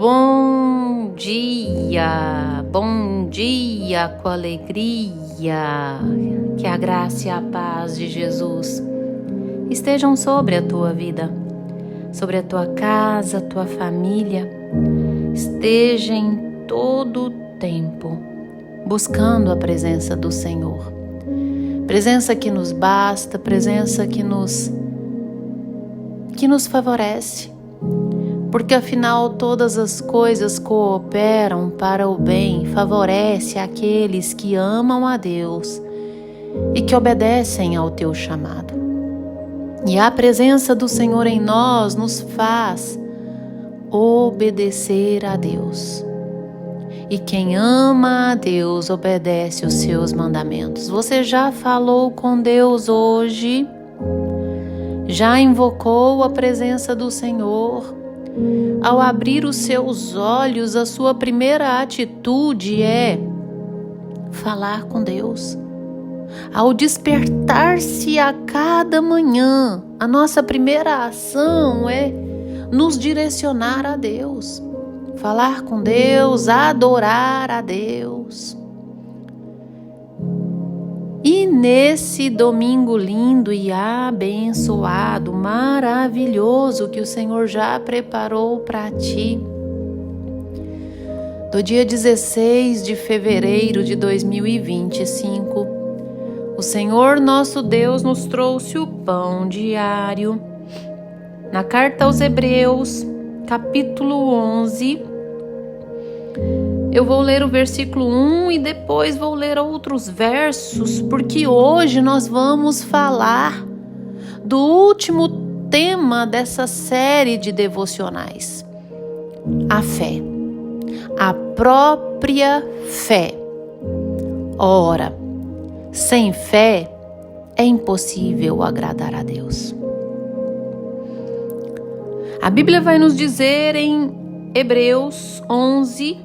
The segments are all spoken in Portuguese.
Bom dia com alegria, que a graça e a paz de Jesus estejam sobre a tua vida, sobre a tua casa, a tua família, esteja em todo o tempo buscando a presença do Senhor, presença que nos basta, presença que nos favorece. Porque afinal todas as coisas cooperam para o bem, favorece aqueles que amam a Deus e que obedecem ao teu chamado. E a presença do Senhor em nós nos faz obedecer a Deus. E quem ama a Deus obedece os seus mandamentos. Você já falou com Deus hoje? Já invocou a presença do Senhor? Ao abrir os seus olhos, a sua primeira atitude é falar com Deus. Ao despertar-se a cada manhã, a nossa primeira ação é nos direcionar a Deus, falar com Deus, adorar a Deus. E nesse domingo lindo e abençoado, maravilhoso que o Senhor já preparou para ti, do dia 16 de fevereiro de 2025, o Senhor nosso Deus nos trouxe o pão diário. Na carta aos Hebreus, capítulo 11, eu vou ler o versículo 1 e depois vou ler outros versos, porque hoje nós vamos falar do último tema dessa série de devocionais: a fé, a própria fé. Ora, sem fé é impossível agradar a Deus. A Bíblia vai nos dizer em Hebreus 11,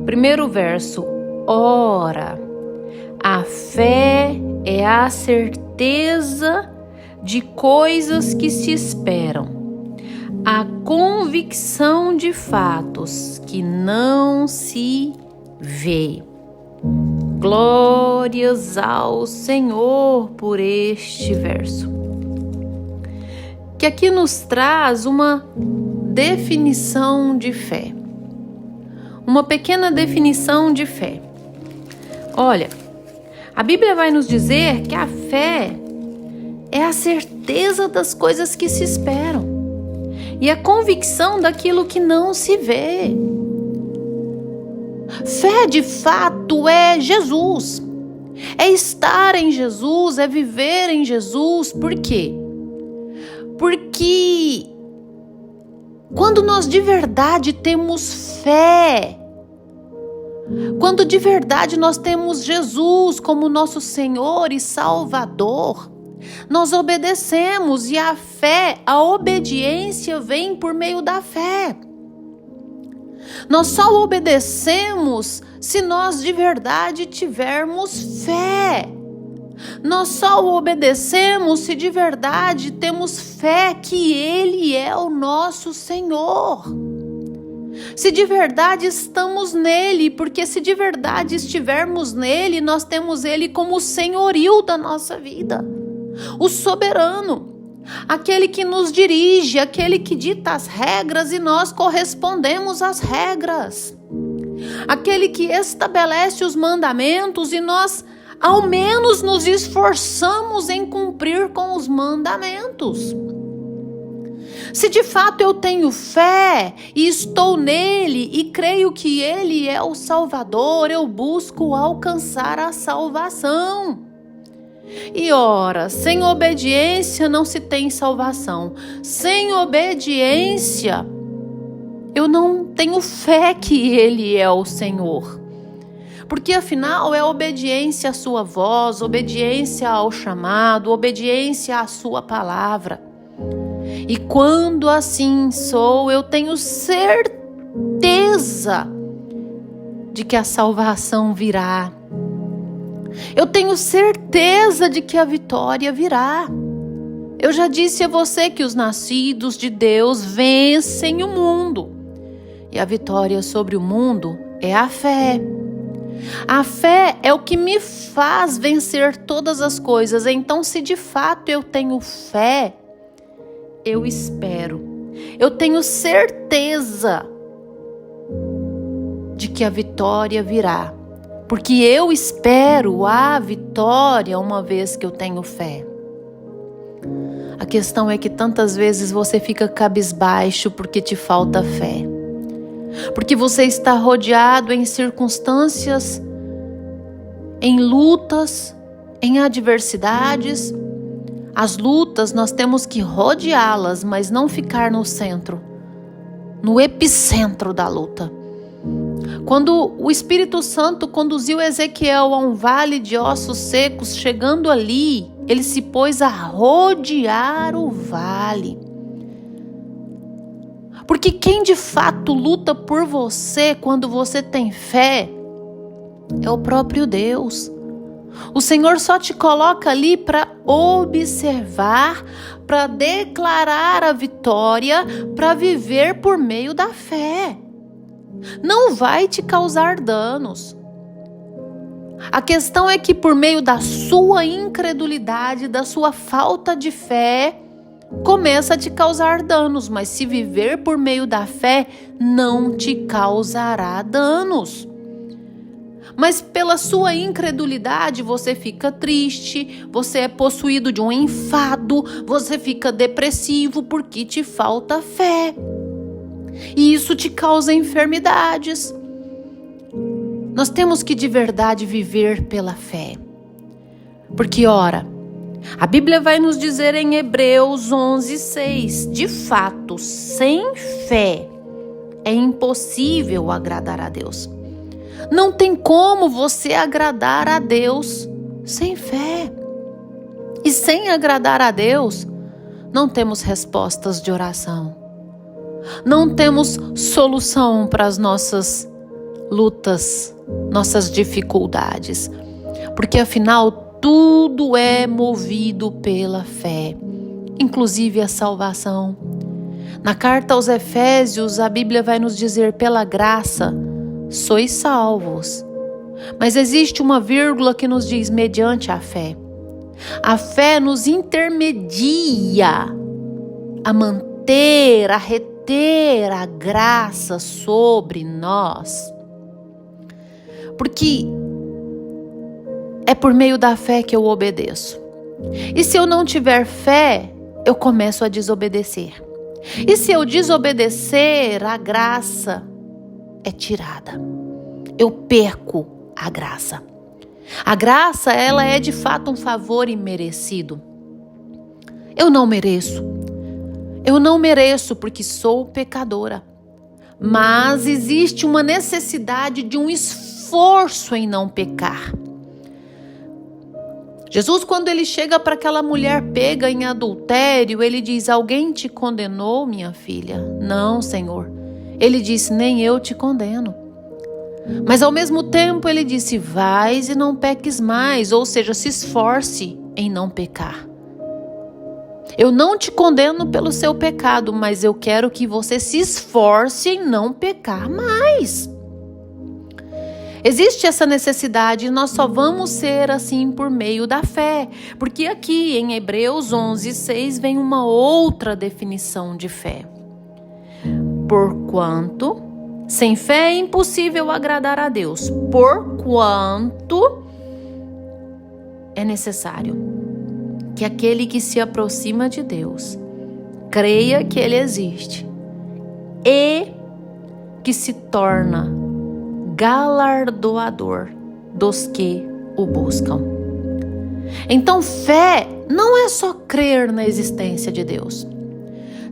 primeiro verso: ora, a fé é a certeza de coisas que se esperam, a convicção de fatos que não se vê. Glórias ao Senhor por este verso, que aqui nos traz uma definição de fé. Uma pequena definição de fé. Olha, a Bíblia vai nos dizer que a fé é a certeza das coisas que se esperam e a convicção daquilo que não se vê. Fé, de fato, é Jesus. É estar em Jesus, é viver em Jesus. Por quê? Porque quando nós de verdade temos fé, quando de verdade nós temos Jesus como nosso Senhor e Salvador, nós obedecemos, e a fé, a obediência vem por meio da fé. Nós só obedecemos se nós de verdade tivermos fé. Nós só obedecemos se de verdade temos fé que Ele é o nosso Senhor. Se de verdade estamos nele, porque se de verdade estivermos nele, nós temos Ele como o senhorio da nossa vida, o soberano, aquele que nos dirige, aquele que dita as regras e nós correspondemos às regras, aquele que estabelece os mandamentos e nós ao menos nos esforçamos em cumprir com os mandamentos. Se de fato eu tenho fé e estou nele e creio que ele é o Salvador, eu busco alcançar a salvação. E ora, sem obediência não se tem salvação. Sem obediência, eu não tenho fé que ele é o Senhor. Porque afinal é obediência à sua voz, obediência ao chamado, obediência à sua palavra. E quando assim sou, eu tenho certeza de que a salvação virá. Eu tenho certeza de que a vitória virá. Eu já disse a você que os nascidos de Deus vencem o mundo. E a vitória sobre o mundo é a fé. A fé é o que me faz vencer todas as coisas. Então, se de fato eu tenho fé, eu espero. Eu tenho certeza de que a vitória virá. Porque eu espero a vitória uma vez que eu tenho fé. A questão é que tantas vezes você fica cabisbaixo porque te falta fé. Porque você está rodeado em circunstâncias, em lutas, em adversidades. As lutas nós temos que rodeá-las, mas não ficar no centro, no epicentro da luta. Quando o Espírito Santo conduziu Ezequiel a um vale de ossos secos, chegando ali, ele se pôs a rodear o vale. Porque quem de fato luta por você quando você tem fé é o próprio Deus. O Senhor só te coloca ali para observar, para declarar a vitória, para viver por meio da fé. Não vai te causar danos. A questão é que por meio da sua incredulidade, da sua falta de fé, começa a te causar danos, mas se viver por meio da fé, não te causará danos. Mas pela sua incredulidade, você fica triste, você é possuído de um enfado, você fica depressivo porque te falta fé. E isso te causa enfermidades. Nós temos que de verdade viver pela fé. Porque, ora, a Bíblia vai nos dizer em Hebreus 11:6, de fato, sem fé é impossível agradar a Deus. Não tem como você agradar a Deus sem fé. E sem agradar a Deus, não temos respostas de oração. Não temos solução para as nossas lutas, nossas dificuldades. Porque afinal, tudo é movido pela fé, inclusive a salvação. Na carta aos Efésios, a Bíblia vai nos dizer: pela graça sois salvos. Mas existe uma vírgula que nos diz: mediante a fé. A fé nos intermedia a manter, a reter a graça sobre nós. Porque é por meio da fé que eu obedeço. E se eu não tiver fé, eu começo a desobedecer. E se eu desobedecer, a graça é tirada. Eu perco a graça. A graça, ela é de fato um favor imerecido. Eu não mereço. Eu não mereço porque sou pecadora. Mas existe uma necessidade de um esforço em não pecar. Jesus, quando ele chega para aquela mulher pega em adultério, ele diz: alguém te condenou, minha filha? Não, Senhor. Ele disse: nem eu te condeno. Mas ao mesmo tempo ele disse: vais e não peques mais, ou seja, se esforce em não pecar. Eu não te condeno pelo seu pecado, mas eu quero que você se esforce em não pecar mais. Existe essa necessidade e nós só vamos ser assim por meio da fé. Porque aqui em Hebreus 11:6 vem uma outra definição de fé. Porquanto, sem fé é impossível agradar a Deus. Porquanto é necessário que aquele que se aproxima de Deus creia que Ele existe e que se torna galardoador dos que o buscam. Então, fé não é só crer na existência de Deus.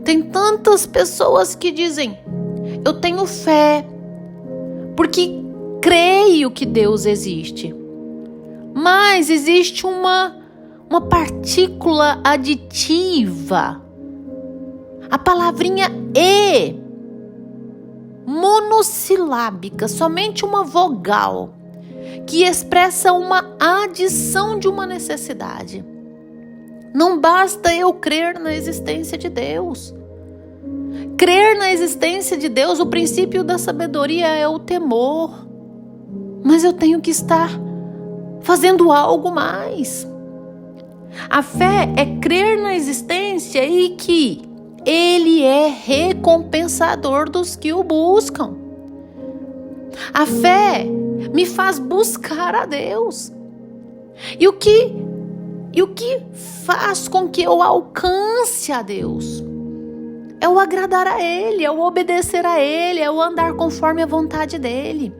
Tem tantas pessoas que dizem: eu tenho fé porque creio que Deus existe. Mas existe uma partícula aditiva. A palavrinha "e", monossilábica, somente uma vogal, que expressa uma adição de uma necessidade. Não basta eu crer na existência de Deus. Crer na existência de Deus, o princípio da sabedoria é o temor. Mas eu tenho que estar fazendo algo mais. A fé é crer na existência e que Ele é recompensador dos que o buscam. A fé me faz buscar a Deus. E o que faz com que eu alcance a Deus? É o agradar a Ele, é o obedecer a Ele, é o andar conforme a vontade dEle.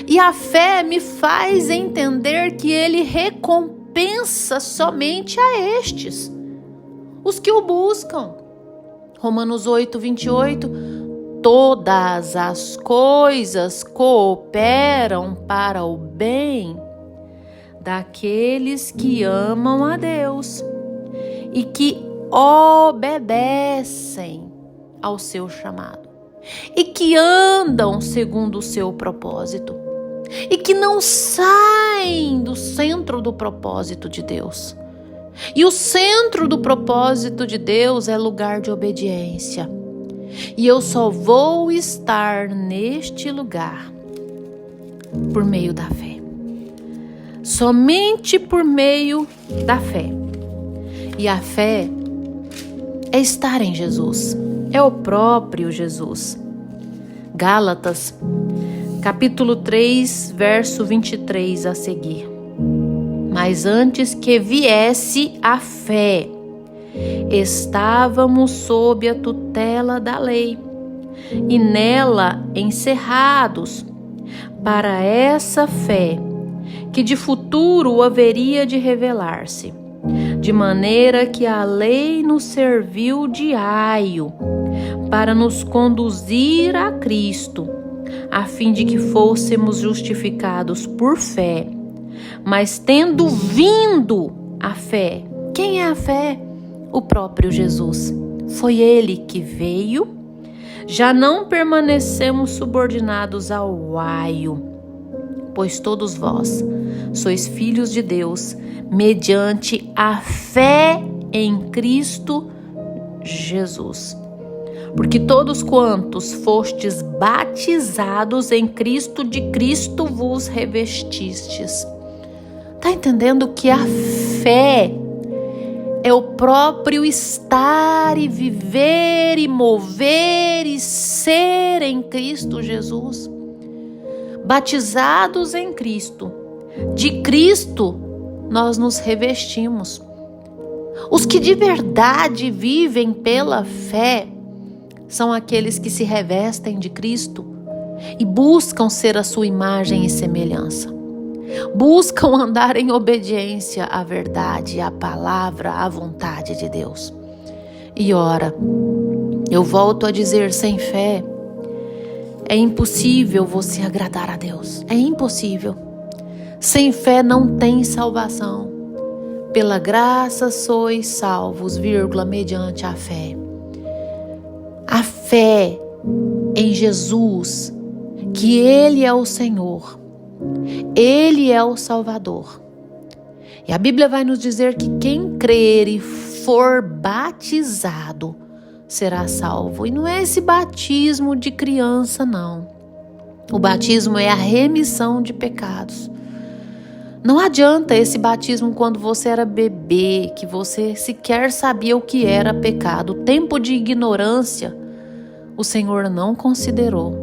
E a fé me faz entender que Ele recompensa somente a estes, os que o buscam. Romanos 8, 28, todas as coisas cooperam para o bem daqueles que amam a Deus e que obedecem ao seu chamado e que andam segundo o seu propósito e que não saem do centro do propósito de Deus. E o centro do propósito de Deus é lugar de obediência. E eu só vou estar neste lugar por meio da fé. Somente por meio da fé. E a fé é estar em Jesus. É o próprio Jesus. Gálatas, capítulo 3, verso 23 a seguir. Mas antes que viesse a fé, estávamos sob a tutela da lei e nela encerrados para essa fé que de futuro haveria de revelar-se, de maneira que a lei nos serviu de aio para nos conduzir a Cristo, a fim de que fôssemos justificados por fé. Mas tendo vindo a fé, quem é a fé? O próprio Jesus. Foi Ele que veio. Já não permanecemos subordinados ao aio, pois todos vós sois filhos de Deus, mediante a fé em Cristo Jesus. Porque todos quantos fostes batizados em Cristo, de Cristo vos revestistes. Está entendendo que a fé é o próprio estar e viver e mover e ser em Cristo Jesus? Batizados em Cristo, de Cristo nós nos revestimos. Os que de verdade vivem pela fé são aqueles que se revestem de Cristo e buscam ser a sua imagem e semelhança. Buscam andar em obediência à verdade, à palavra, à vontade de Deus. E ora, eu volto a dizer, sem fé, é impossível você agradar a Deus. É impossível. Sem fé não tem salvação. Pela graça sois salvos, mediante a fé. A fé em Jesus, que Ele é o Senhor. Ele é o Salvador. E a Bíblia vai nos dizer que quem crer e for batizado será salvo. E não é esse batismo de criança, não. O batismo é a remissão de pecados. Não adianta esse batismo quando você era bebê, que você sequer sabia o que era pecado. O tempo de ignorância, o Senhor não considerou.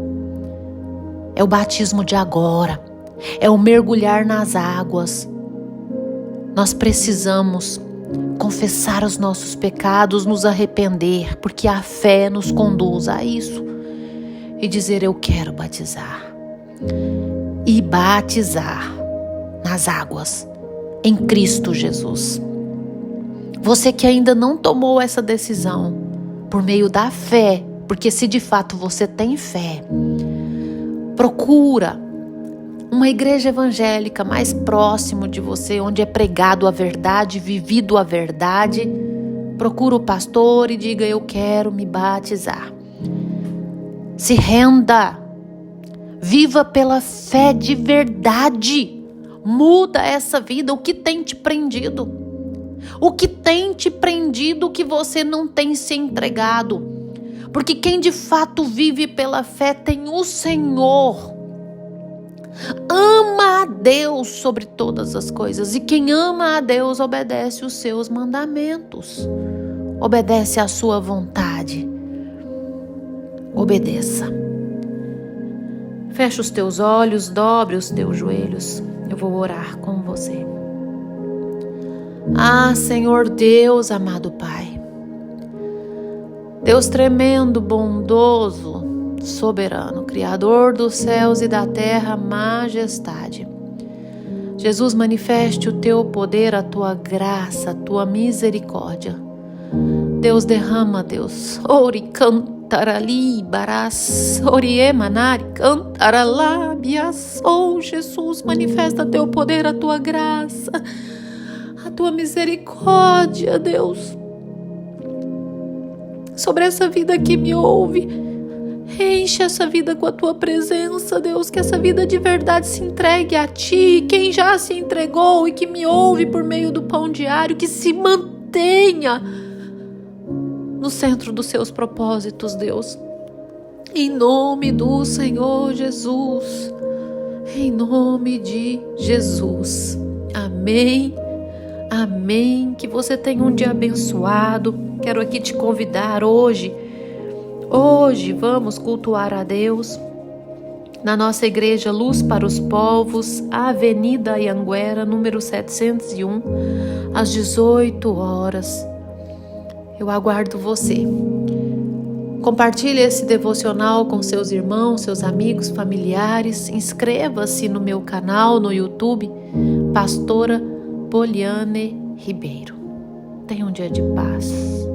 É o batismo de agora. É o mergulhar nas águas. Nós precisamos confessar os nossos pecados, nos arrepender, porque a fé nos conduz a isso. E dizer, eu quero batizar. E batizar nas águas, em Cristo Jesus. Você que ainda não tomou essa decisão, por meio da fé, porque se de fato você tem fé, procura uma igreja evangélica mais próximo de você, onde é pregado a verdade, vivido a verdade. Procura o pastor e diga, eu quero me batizar. Se renda. Viva pela fé de verdade. Muda essa vida. O que tem te prendido? O que tem te prendido que você não tem se entregado? Porque quem de fato vive pela fé tem o Senhor. Ama a Deus sobre todas as coisas. E quem ama a Deus obedece os seus mandamentos. Obedece à sua vontade. Obedeça. Feche os teus olhos, dobre os teus joelhos. Eu vou orar com você. Ah, Senhor Deus, amado Pai. Deus tremendo, bondoso, soberano, Criador dos céus e da terra, majestade. Jesus, manifeste o teu poder, a tua graça, a tua misericórdia. Deus, derrama, Deus. Ori cantarali, barás, orie manari, cantaralábias. Oh, Jesus, manifesta teu poder, a tua graça, a tua misericórdia, Deus. Sobre essa vida que me ouve, enche essa vida com a tua presença, Deus, que essa vida de verdade se entregue a ti, quem já se entregou e que me ouve por meio do pão diário, que se mantenha no centro dos seus propósitos, Deus. Em nome do Senhor Jesus, em nome de Jesus. Amém, amém. Que você tenha um dia abençoado. Quero aqui te convidar hoje vamos cultuar a Deus na nossa igreja Luz para os Povos, Avenida Anhanguera, número 701, às 18 horas. Eu aguardo você. Compartilhe esse devocional com seus irmãos, seus amigos, familiares. Inscreva-se no meu canal no YouTube, Pastora Poliane Ribeiro. Tenha um dia de paz.